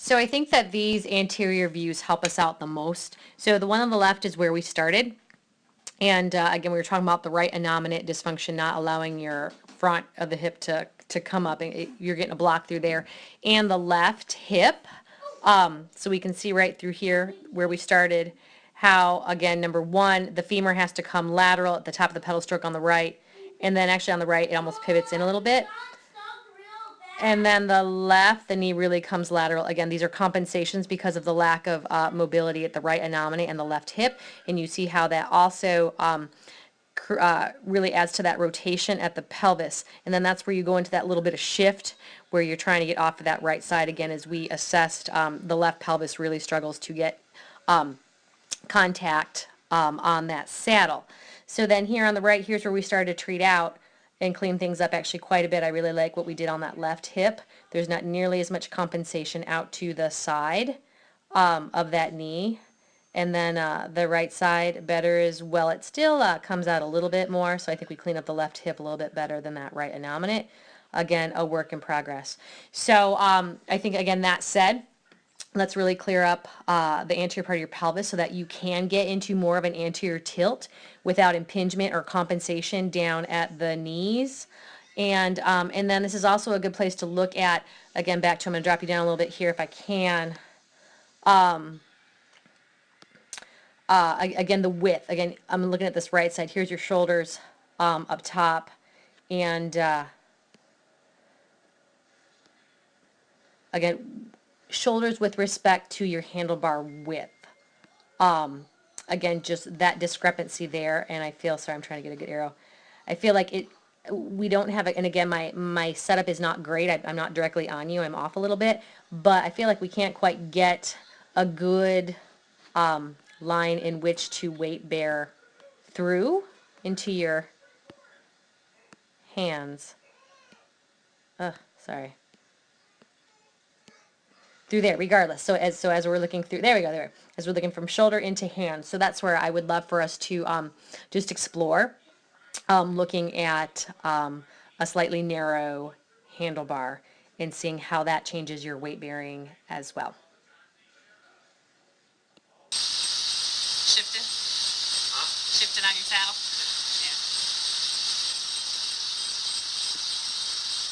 So I think that these anterior views help us out the most. So the one on the left is where we started. And again, we were talking about the right innominate dysfunction not allowing your front of the hip to come up, and you're getting a block through there. And the left hip, so we can see right through here where we started how, again, number one, the femur has to come lateral at the top of the pedal stroke on the right, and then actually on the right, it almost pivots in a little bit. And then the left, the knee really comes lateral. Again, these are compensations because of the lack of mobility at the right innominate and the left hip. And you see how that also really adds to that rotation at the pelvis. And then that's where you go into that little bit of shift where you're trying to get off of that right side. Again, as we assessed, the left pelvis really struggles to get contact on that saddle. So then here on the right, here's where we started to treat out and clean things up actually quite a bit. I really like what we did on that left hip. There's not nearly as much compensation out to the side of that knee. And then the right side better as well. It still comes out a little bit more, so I think we clean up the left hip a little bit better than that right innominate. Again, a work in progress. So I think, again, that said, let's really clear up the anterior part of your pelvis so that you can get into more of an anterior tilt without impingement or compensation down at the knees. And then this is also a good place to look at, again, back to, I'm going to drop you down a little bit here if I can. Again, the width. Again, I'm looking at this right side. Here's your shoulders up top. And again, shoulders with respect to your handlebar width. Again, just that discrepancy there, and I feel, sorry, I'm trying to get a good arrow. I feel like we don't have it, and again, my setup is not great. I'm not directly on you. I'm off a little bit, but I feel like we can't quite get a good line in which to weight bear through into your hands. Sorry. Through there, regardless. So as we're looking through, there we go, there. As we're looking from shoulder into hand. So that's where I would love for us to just explore, looking at a slightly narrow handlebar and seeing how that changes your weight bearing as well.